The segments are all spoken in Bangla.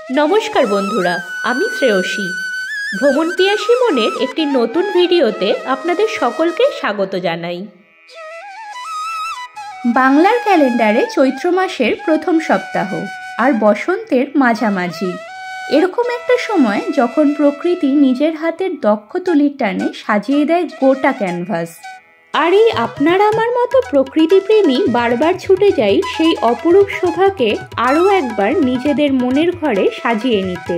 নমস্কার বন্ধুরা, আমি শ্রেয়সী। ভ্রমণ পিয়াসী মনের একটি নতুন ভিডিওতে আপনাদের সকলকে স্বাগত জানাই। বাংলার ক্যালেন্ডারে চৈত্র মাসের প্রথম সপ্তাহ আর বসন্তের মাঝামাঝি এরকম একটা সময় যখন প্রকৃতি নিজের হাতের দক্ষ তুলির টানে সাজিয়ে দেয় গোটা ক্যানভাস। আর এই আপনার আমার মতো প্রকৃতিপ্রেমী বারবার ছুটে যাই সেই অপরূপ শোভাকে আরও একবার নিজেদের মনের ঘরে সাজিয়ে নিতে।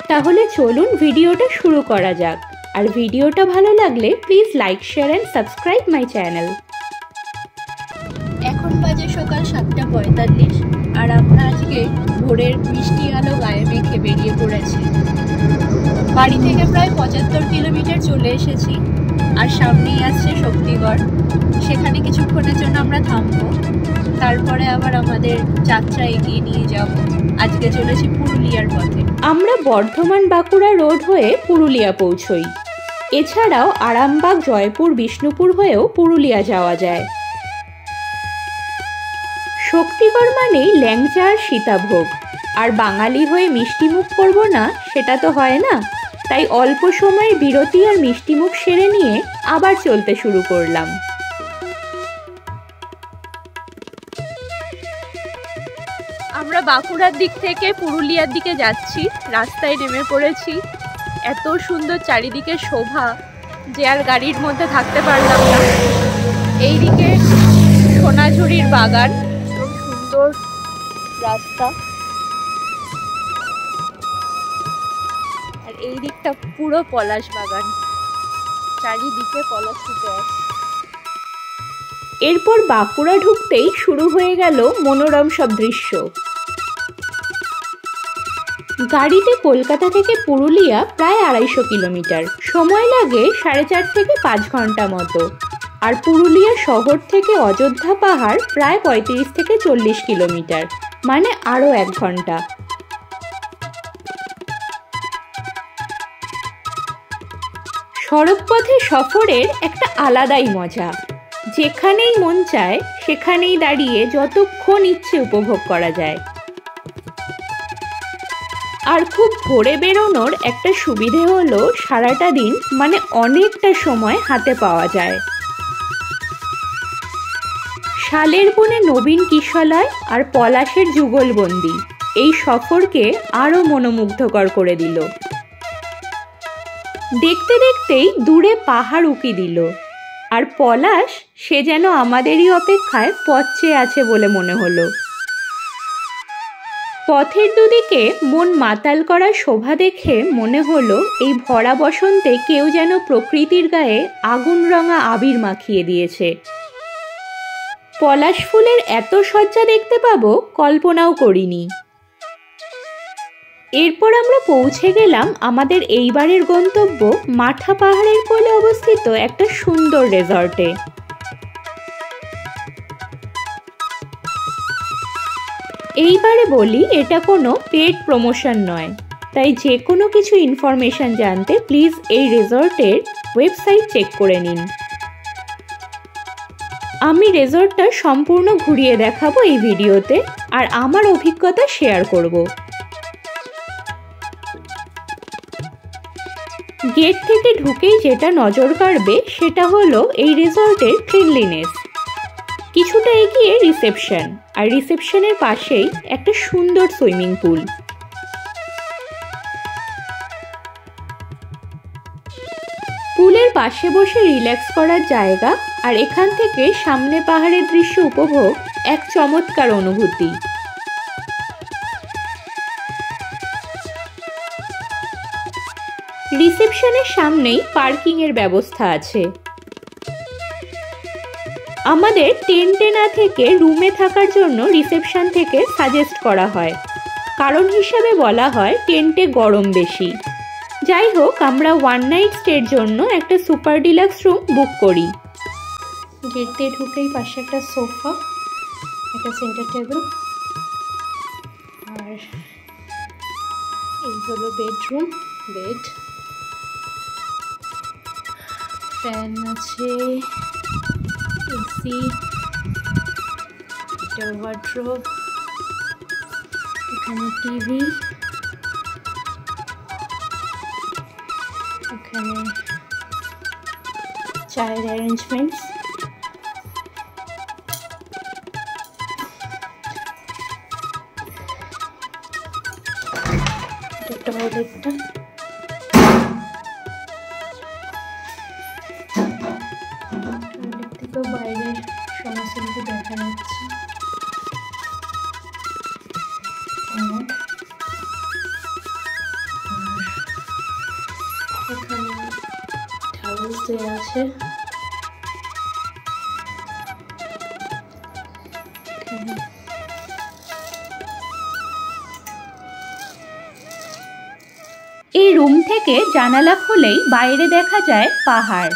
তাহলে চলুন ভিডিওটা শুরু করা যাক। আর ভিডিওটা ভালো লাগলে please like, share and subscribe my channel. এখন বাজে সকাল 7:45 আর আমরা আজকে ভোরের মিষ্টি আলো গায়ে মেখে বেরিয়ে পড়েছি। বাড়ি থেকে প্রায় 75 কিলোমিটার চলে এসেছি আর সামনেই আসছে শক্তিগড়। সেখানে কিছুক্ষণের জন্য আমরা থামবো, তারপরে আবার আমাদের যাত্রা এগিয়ে নিয়ে যাব। আজকে চলেছি পুরুলিয়ার পথে। আমরা বর্ধমান বাঁকুড়া রোড হয়ে পুরুলিয়া পৌঁছই। এছাড়াও আরামবাগ, জয়পুর, বিষ্ণুপুর হয়েও পুরুলিয়া যাওয়া যায়। শক্তিগড় মানেই ল্যাংচা আর সীতাভোগ, আর বাঙালি হয়ে মিষ্টিমুখ করব না সেটা তো হয় না। তাই অল্প সময়ের বিরতি আর মিষ্টিমুখ সেরে নিয়ে আবার চলতে শুরু করলাম। আমরা বাঁকুড়ার দিক থেকে পুরুলিয়ার দিকে যাচ্ছি, রাস্তায় নেমে পড়েছি। এত সুন্দর চারিদিকে শোভা যে আর গাড়ির মধ্যে থাকতে পারলাম না। এইদিকে সোনাঝুরির বাগান, খুব সুন্দর রাস্তা, আর এই দিকটা পুরো পলাশ বাগান, চারিদিকে পলাশ ফুটে আছে। এরপর বাঁকুড়া ঢুকতেই শুরু হয়ে গেল মনোরম সব দৃশ্য। গাড়িতে কলকাতা থেকে পুরুলিয়া প্রায় 250 কিলোমিটার, সময় লাগে 4.5 থেকে 5 ঘন্টা মতো। আর পুরুলিয়া শহর থেকে অযোধ্যা পাহাড় প্রায় 35 থেকে 40 কিলোমিটার, মানে আরও 1 ঘন্টা। সড়কপথে সফরের একটা আলাদাই মজা। যেখানেই মন চায় সেখানেই দাঁড়িয়ে যতক্ষণ ইচ্ছে উপভোগ করা যায়। আর খুব ভোরে বেরোনোর একটা সুবিধে হলো সারাটা দিন, মানে অনেকটা সময় হাতে পাওয়া যায়। শালের বনে নবীন কিশলয় আর পলাশের যুগলবন্দি এই সফরকে আরও মনোমুগ্ধকর করে দিল। দেখতে দেখতেই দূরে পাহাড় উকি দিল, আর পলাশ সে যেন আমাদেরই অপেক্ষায় পথ চেয়ে আছে বলে মনে হলো। পথের দুদিকে মন মাতাল করা শোভা দেখে মনে হলো এই ভরা বসন্তে কেউ যেন প্রকৃতির গায়ে আগুন রঙা আবির মাখিয়ে দিয়েছে। পলাশ ফুলের এত সজ্জা দেখতে পাবো কল্পনাও করিনি। এরপর আমরা পৌঁছে গেলাম আমাদের এইবারের গন্তব্য মাঠা পাহাড়ের কোলে অবস্থিত একটা সুন্দর রিসর্টে। এইবারে বলি, এটা কোনো পেড প্রমোশন নয়, তাই যে কোনো কিছু ইনফরমেশন জানতে প্লিজ এই রিসর্টের ওয়েবসাইট চেক করে নিন। আমি রিসর্টটা সম্পূর্ণ ঘুরিয়ে দেখাবো এই ভিডিওতে, আর আমার অভিজ্ঞতা শেয়ার করব। গেট থেকে ঢুকেই যেটা নজর কাড়বে সেটা হলো এই রিসর্টের ক্লিনলিনেস। কিছুটা এগিয়ে রিসেপশন, আর রিসেপশনের পাশেই একটা সুন্দর সুইমিং পুল। পুলের পাশে বসে রিল্যাক্স করার জায়গা, আর এখান থেকে সামনে পাহাড়ের দৃশ্য উপভোগ এক চমৎকার অনুভূতি। রিসেপশনের সামনেই পার্কিং এর ব্যবস্থা আছে। আমাদের টেন্টে না থেকে রুমে থাকার জন্য রিসেপশন থেকে সাজেস্ট করা হয়, কারণ হিসাবে বলা হয় টেন্টে গরম বেশি। যাই হোক, আমরা 1 নাইট স্টের জন্য একটা সুপার ডিলাক্স রুম বুক করি। গেট দিয়ে ঢুকেই পাশে একটা সোফা, একটা সেন্টার টেবিল, আর এই হলো বেডরুম। বেড, ফ্যান আছে, এসি, একটা ওয়ার্ড্রোব, এখানে টিভি, এখানে চায়ের অ্যারেঞ্জমেন্টস, টয়লেটটা, টয়লেট থেকেও বাইরের সমস্ত কিছু দেখা যাচ্ছে। এখানে টাওয়েলস দেওয়া আছে, এই রুম থেকে জানালা খুলেই বাইরে দেখা যায় পাহাড়।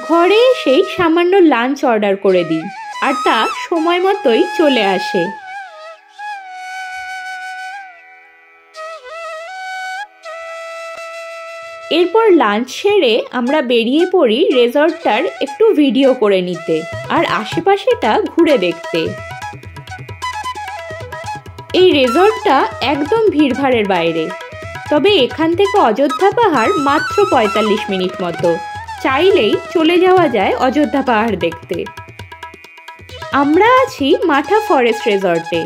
ঘরে এসেই সামান্য লাঞ্চ অর্ডার করে দিই, আর তা সময় মতোই চলে আসে। এরপর লাঞ্চ সেরে আমরা বেরিয়ে পড়ি রেজর্টটার একটু ভিডিও করে নিতে আর আশেপাশেটা ঘুরে দেখতে। এই রেজর্টটা একদম ভিড়ভাড়ের বাইরে, তবে এখান থেকে অযোধ্যা পাহাড় মাত্র 45 মিনিট মতো, চাইলেই চলে যাওয়া যায় অযোধ্যা পাহাড় দেখতে। আমরা আছি মাঠা ফরেস্ট রেজর্টে।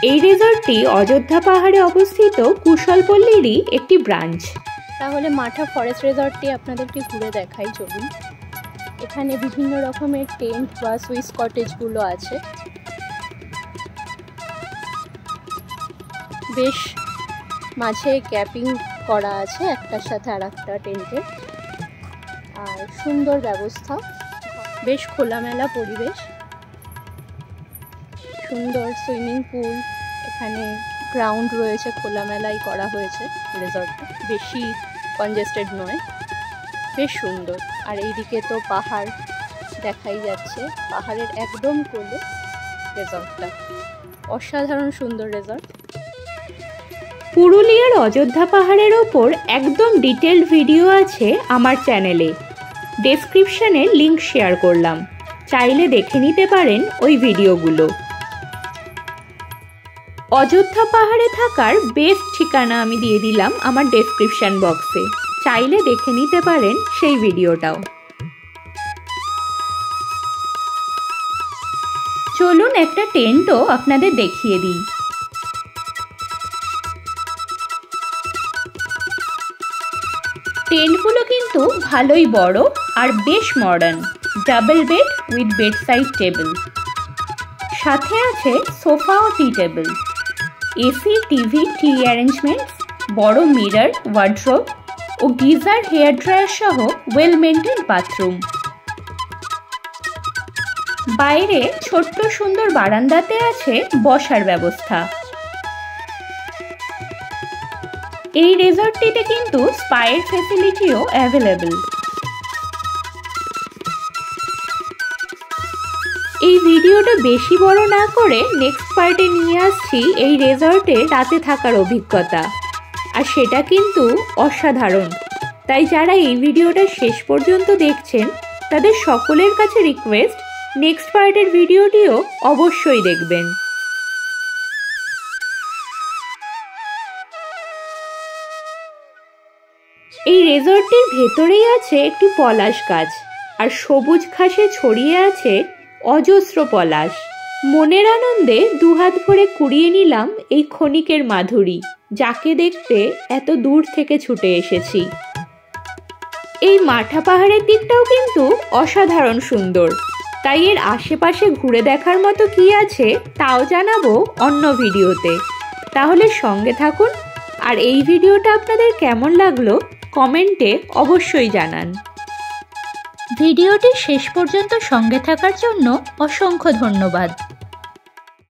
এই রেজর্টটি অযোধ্যা পাহাড়ে অবস্থিত কুশলপল্লীরই একটি ব্রাঞ্চ। তাহলে মাঠা ফরেস্ট রেজর্টটি আপনাদেরকে ঘুরে দেখাই, চলুন। এখানে বিভিন্ন রকমের টেন্ট বা সুইস কটেজগুলো আছে, বেশ মাঝে ক্যাম্পিং করা আছে একটার সাথে আর একটা টেন্টে, আর সুন্দর ব্যবস্থা, বেশ খোলামেলা পরিবেশ, সুন্দর সুইমিং পুল, এখানে গ্রাউন্ড রয়েছে, খোলামেলাই করা হয়েছে রেজর্টটা, বেশি কনজেস্টেড নয়, বেশ সুন্দর। আর এইদিকে তো পাহাড় দেখাই যাচ্ছে, পাহাড়ের একদম কোলে রেজর্টটা, অসাধারণ সুন্দর রেজর্ট। পুরুলিয়ার অযোধ্যা পাহাড়ের ওপর একদম ডিটেলড ভিডিও আছে আমার চ্যানেলে, ডেসক্রিপশনে লিংক শেয়ার করলাম, চাইলে দেখে নিতে পারেন ওই ভিডিওগুলো। অযোধ্যা পাহাড়ে থাকার বেস্ট ঠিকানা আমি দিয়ে দিলাম আমার ডেসক্রিপশন বক্সে, চাইলে দেখে নিতে পারেন সেই ভিডিওটাও। চলুন একটা টেন্টও আপনাদের দেখিয়ে দিই। টেন্টগুলো কিন্তু ভালোই বড় আর বেশ modern, double bed with bed side table, সাথে আছে সোফা ও টি টেবিল, এসি, টিভি, টি অ্যারেঞ্জমেন্ট, বড় মিরর, ওয়ার্ড্রোব ও গিজার, হেয়ার ড্রায়ার সহ ওয়েল মেইনটেইনড বাথরুম। বাইরে ছোট্ট সুন্দর বারান্দাতে আছে বসার ব্যবস্থা। এই রিসর্টটিতে কিন্তু স্পায়ের ফ্যাসিলিটিও অ্যাভেলেবল। এই ভিডিওটা বেশি বড় না করে নেক্সট পার্টে নিয়ে আসছি এই রিসর্টে রাতে থাকার অভিজ্ঞতা, আর সেটা কিন্তু অসাধারণ। তাই যারা এই ভিডিওটা শেষ পর্যন্ত দেখছেন তাদের সকলের কাছে রিকোয়েস্ট, নেক্সট পার্টের ভিডিওটিও অবশ্যই দেখবেন। এই রিসর্টটির ভেতরেই আছে একটি পলাশ গাছ, আর সবুজ ঘাসে ছড়িয়ে আছে অজস্র পলাশ। মনের আনন্দে দুহাত ভরে কুড়িয়ে নিলাম এই ক্ষণিকের মাধুরী, যাকে দেখতে এত দূর থেকে ছুটে এসেছি। এই মাঠা পাহাড়ের দিকটাও কিন্তু অসাধারণ সুন্দর, তাই এর আশেপাশে ঘুরে দেখার মতো কি আছে তাও জানাবো অন্য ভিডিওতে। তাহলে সঙ্গে থাকুন, আর এই ভিডিওটা আপনাদের কেমন লাগলো কমেন্টে অবশ্যই জানান। ভিডিওটি শেষ পর্যন্ত সঙ্গে থাকার জন্য অসংখ্য ধন্যবাদ।